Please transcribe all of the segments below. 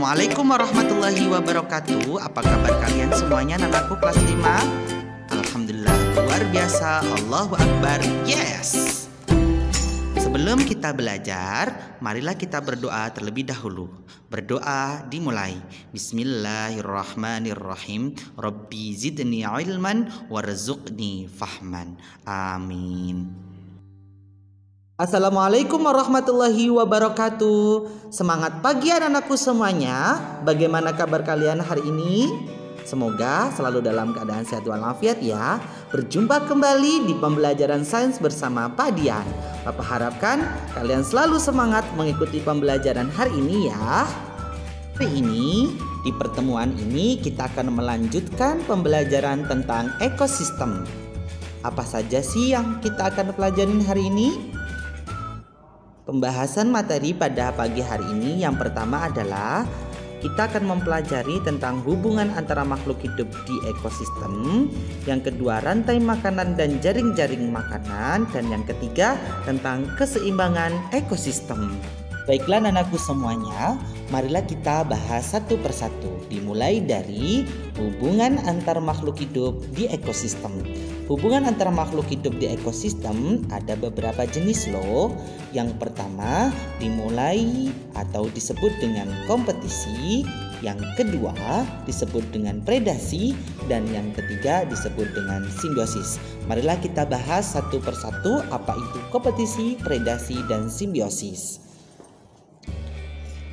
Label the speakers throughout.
Speaker 1: Assalamualaikum warahmatullahi wabarakatuh. Apa kabar kalian semuanya, anakku kelas 5? Alhamdulillah, luar biasa. Allahu Akbar. Yes. Sebelum kita belajar, marilah kita berdoa terlebih dahulu. Berdoa dimulai. Bismillahirrahmanirrahim. Rabbi zidni ilman warzuqni fahman. Amin. Assalamualaikum warahmatullahi wabarakatuh. Semangat pagi anak-anakku semuanya. Bagaimana kabar kalian hari ini? Semoga selalu dalam keadaan sehat walafiat ya. Berjumpa kembali di pembelajaran sains bersama Pak Dian. Papa harapkan kalian selalu semangat mengikuti pembelajaran hari ini ya. Hari ini, di pertemuan ini kita akan melanjutkan pembelajaran tentang ekosistem. Apa saja sih yang kita akan pelajarin hari ini? Pembahasan materi pada pagi hari ini yang pertama adalah kita akan mempelajari tentang hubungan antara makhluk hidup di ekosistem. Yang kedua, rantai makanan dan jaring-jaring makanan. Dan yang ketiga, tentang keseimbangan ekosistem. Baiklah anakku semuanya, marilah kita bahas satu persatu. Dimulai dari hubungan antar makhluk hidup di ekosistem. Hubungan antara makhluk hidup di ekosistem ada beberapa jenis loh. Yang pertama dimulai atau disebut dengan kompetisi. Yang kedua disebut dengan predasi. Dan yang ketiga disebut dengan simbiosis. Marilah kita bahas satu persatu apa itu kompetisi, predasi, dan simbiosis.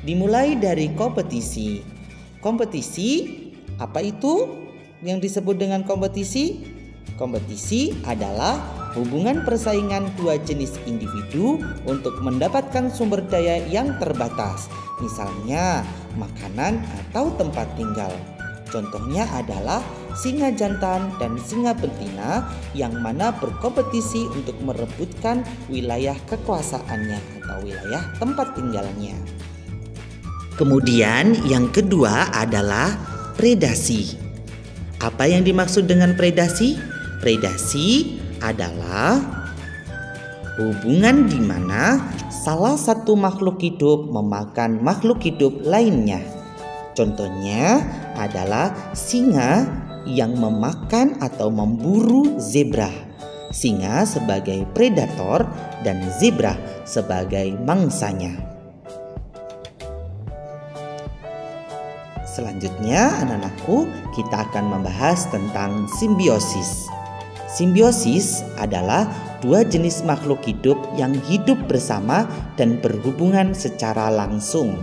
Speaker 1: Dimulai dari kompetisi. Kompetisi, apa itu yang disebut dengan kompetisi? Kompetisi adalah hubungan persaingan dua jenis individu untuk mendapatkan sumber daya yang terbatas, misalnya makanan atau tempat tinggal. Contohnya adalah singa jantan dan singa betina yang mana berkompetisi untuk merebutkan wilayah kekuasaannya atau wilayah tempat tinggalnya. Kemudian yang kedua adalah predasi. Apa yang dimaksud dengan predasi? Predasi adalah hubungan di mana salah satu makhluk hidup memakan makhluk hidup lainnya. Contohnya adalah singa yang memakan atau memburu zebra. Singa sebagai predator dan zebra sebagai mangsanya. Selanjutnya anak-anakku, kita akan membahas tentang simbiosis. Simbiosis adalah dua jenis makhluk hidup yang hidup bersama dan berhubungan secara langsung.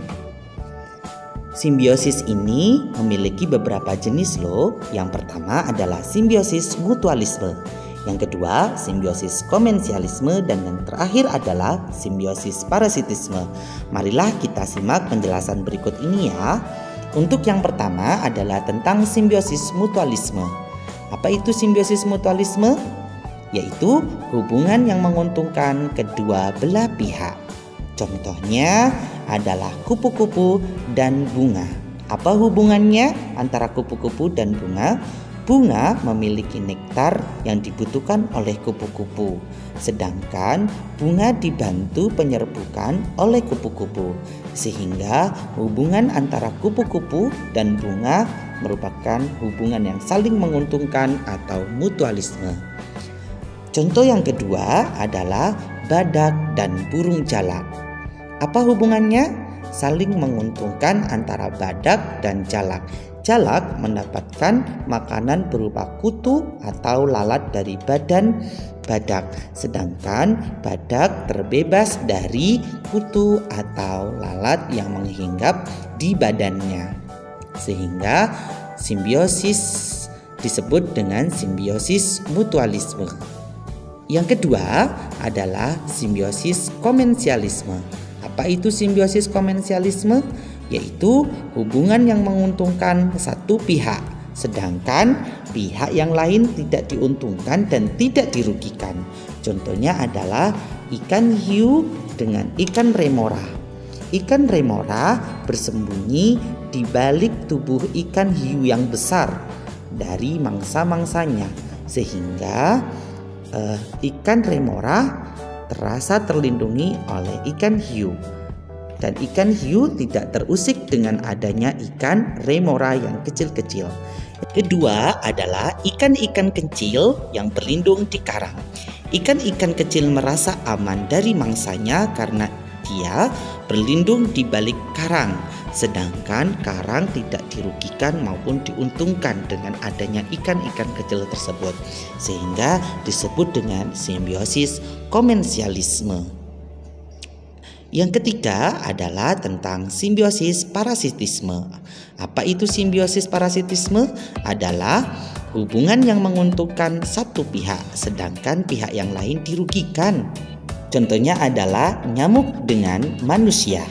Speaker 1: Simbiosis ini memiliki beberapa jenis loh. Yang pertama adalah simbiosis mutualisme. Yang kedua, simbiosis komensialisme. Dan yang terakhir adalah simbiosis parasitisme. Marilah kita simak penjelasan berikut ini ya. Untuk yang pertama adalah tentang simbiosis mutualisme. Apa itu simbiosis mutualisme? Yaitu hubungan yang menguntungkan kedua belah pihak. Contohnya adalah kupu-kupu dan bunga. Apa hubungannya antara kupu-kupu dan bunga? Bunga memiliki nektar yang dibutuhkan oleh kupu-kupu, sedangkan bunga dibantu penyerbukan oleh kupu-kupu, sehingga hubungan antara kupu-kupu dan bunga merupakan hubungan yang saling menguntungkan atau mutualisme. Contoh yang kedua adalah badak dan burung jalak. Apa hubungannya? Saling menguntungkan antara badak dan jalak. Jalak mendapatkan makanan berupa kutu atau lalat dari badan badak, sedangkan badak terbebas dari kutu atau lalat yang menghinggap di badannya. Sehingga simbiosis disebut dengan simbiosis mutualisme. Yang kedua adalah simbiosis komensialisme. Apa itu simbiosis komensialisme? Yaitu hubungan yang menguntungkan satu pihak, sedangkan pihak yang lain tidak diuntungkan dan tidak dirugikan. Contohnya adalah ikan hiu dengan ikan remora. Ikan remora bersembunyi di balik tubuh ikan hiu yang besar dari mangsa-mangsanya, sehingga ikan remora terasa terlindungi oleh ikan hiu. dan ikan hiu tidak terusik dengan adanya ikan remora yang kecil-kecil. Kedua adalah ikan-ikan kecil yang berlindung di karang. Ikan-ikan kecil merasa aman dari mangsanya karena dia berlindung di balik karang, sedangkan karang tidak dirugikan maupun diuntungkan dengan adanya ikan-ikan kecil tersebut, sehingga disebut dengan simbiosis komensialisme. Yang ketiga adalah tentang simbiosis parasitisme. Apa itu simbiosis parasitisme? Adalah hubungan yang menguntungkan satu pihak, sedangkan pihak yang lain dirugikan. Contohnya adalah nyamuk dengan manusia.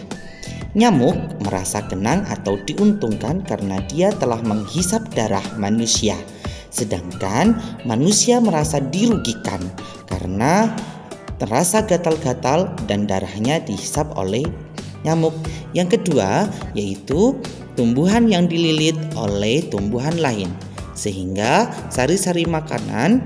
Speaker 1: Nyamuk merasa tenang atau diuntungkan karena dia telah menghisap darah manusia, sedangkan manusia merasa dirugikan karena terasa gatal-gatal dan darahnya dihisap oleh nyamuk. Yang kedua yaitu tumbuhan yang dililit oleh tumbuhan lain, sehingga sari-sari makanan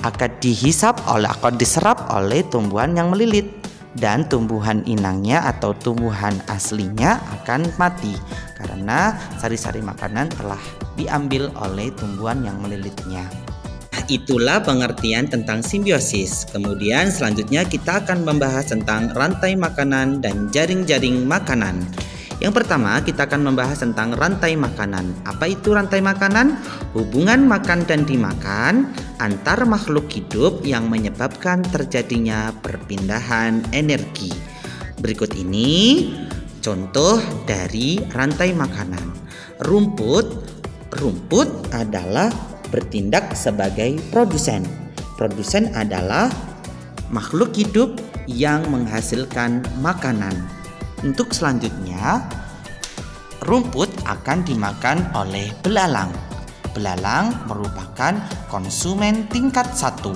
Speaker 1: akan diserap oleh tumbuhan yang melilit, dan tumbuhan inangnya atau tumbuhan aslinya akan mati karena sari-sari makanan telah diambil oleh tumbuhan yang melilitnya. Itulah pengertian tentang simbiosis. Kemudian selanjutnya kita akan membahas tentang rantai makanan dan jaring-jaring makanan. Yang pertama kita akan membahas tentang rantai makanan. Apa itu rantai makanan? Hubungan makan dan dimakan antar makhluk hidup yang menyebabkan terjadinya perpindahan energi. Berikut ini contoh dari rantai makanan. Rumput adalah bertindak sebagai produsen. Produsen adalah makhluk hidup yang menghasilkan makanan. Untuk selanjutnya, rumput akan dimakan oleh belalang. Belalang merupakan konsumen tingkat 1,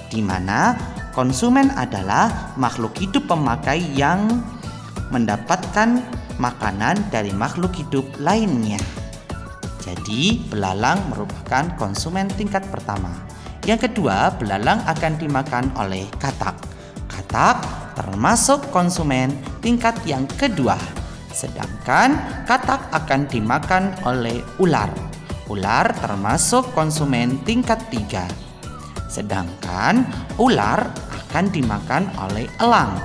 Speaker 1: di mana konsumen adalah makhluk hidup pemakai yang mendapatkan makanan dari makhluk hidup lainnya. Jadi, belalang merupakan konsumen tingkat pertama. Yang kedua, belalang akan dimakan oleh katak. Katak termasuk konsumen tingkat yang kedua, sedangkan katak akan dimakan oleh ular. Ular termasuk konsumen tingkat 3, sedangkan ular akan dimakan oleh elang.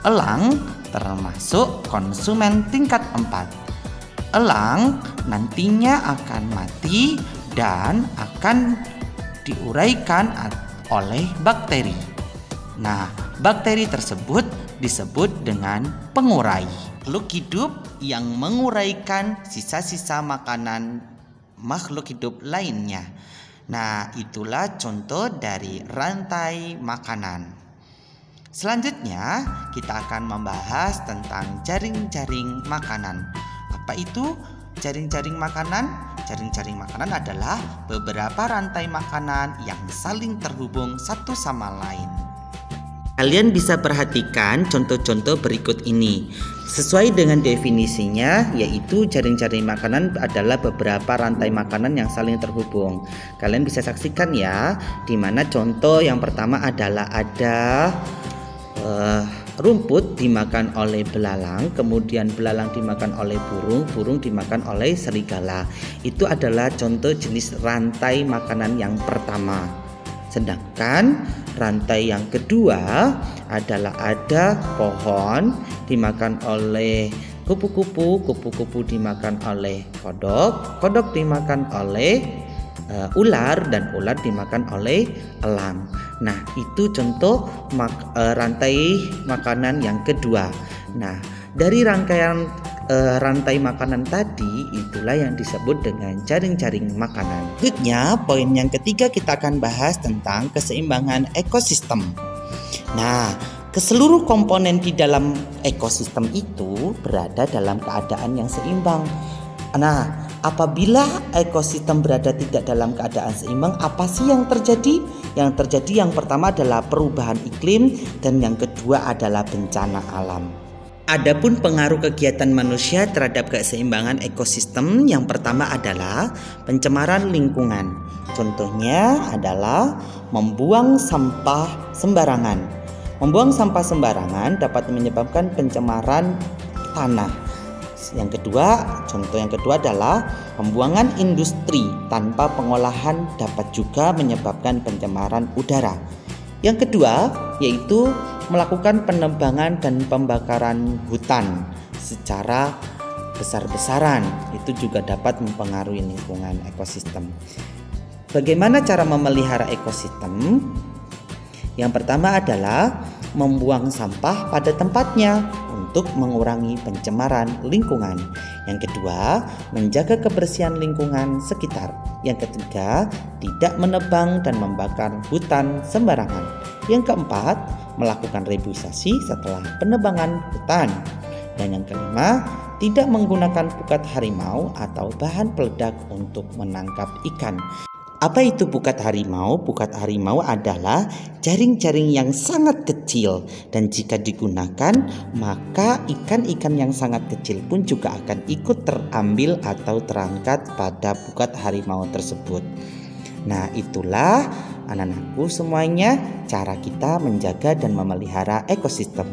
Speaker 1: Elang termasuk konsumen tingkat 4. Elang nantinya akan mati dan akan diuraikan oleh bakteri. Nah, bakteri tersebut disebut dengan pengurai. Makhluk hidup yang menguraikan sisa-sisa makanan makhluk hidup lainnya. Nah, itulah contoh dari rantai makanan. Selanjutnya, kita akan membahas tentang jaring-jaring makanan. Apa itu jaring-jaring makanan? Jaring-jaring makanan adalah beberapa rantai makanan yang saling terhubung satu sama lain. Kalian bisa perhatikan contoh-contoh berikut ini. Sesuai dengan definisinya, yaitu jaring-jaring makanan adalah beberapa rantai makanan yang saling terhubung. Kalian bisa saksikan ya, di mana contoh yang pertama adalah ada rumput dimakan oleh belalang, kemudian belalang dimakan oleh burung, burung dimakan oleh serigala. Itu adalah contoh jenis rantai makanan yang pertama. Sedangkan rantai yang kedua adalah ada pohon dimakan oleh kupu-kupu, kupu-kupu dimakan oleh kodok, kodok dimakan oleh ular, dan ular dimakan oleh elang. Nah, itu contoh rantai makanan yang kedua. Nah, dari rangkaian rantai makanan tadi, itulah yang disebut dengan jaring-jaring makanan. Berikutnya, poin yang ketiga kita akan bahas tentang keseimbangan ekosistem. Nah, keseluruh komponen di dalam ekosistem itu berada dalam keadaan yang seimbang. Nah, apabila ekosistem berada tidak dalam keadaan seimbang, apa sih yang terjadi? Yang terjadi yang pertama adalah perubahan iklim, dan yang kedua adalah bencana alam. Adapun pengaruh kegiatan manusia terhadap keseimbangan ekosistem, yang pertama adalah pencemaran lingkungan. Contohnya adalah membuang sampah sembarangan. Membuang sampah sembarangan dapat menyebabkan pencemaran tanah. Contoh yang kedua adalah pembuangan industri tanpa pengolahan dapat juga menyebabkan pencemaran udara. Yang kedua yaitu melakukan penebangan dan pembakaran hutan secara besar-besaran, itu juga dapat mempengaruhi lingkungan ekosistem. Bagaimana cara memelihara ekosistem? Yang pertama adalah membuang sampah pada tempatnya untuk mengurangi pencemaran lingkungan. Yang kedua, menjaga kebersihan lingkungan sekitar. Yang ketiga, tidak menebang dan membakar hutan sembarangan. Yang keempat, melakukan reboisasi setelah penebangan hutan. Dan yang kelima, tidak menggunakan pukat harimau atau bahan peledak untuk menangkap ikan. Apa itu pukat harimau? Pukat harimau adalah jaring-jaring yang sangat kecil, dan jika digunakan maka ikan-ikan yang sangat kecil pun juga akan ikut terambil atau terangkat pada pukat harimau tersebut. Nah, itulah anak-anakku semuanya cara kita menjaga dan memelihara ekosistem.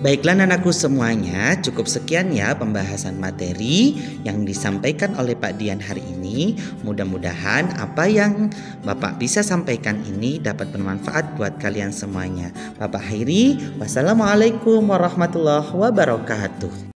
Speaker 1: Baiklah anak-anakku semuanya, cukup sekian ya pembahasan materi yang disampaikan oleh Pak Dian hari ini. Mudah-mudahan apa yang Bapak bisa sampaikan ini dapat bermanfaat buat kalian semuanya. Bapak akhiri, wassalamualaikum warahmatullahi wabarakatuh.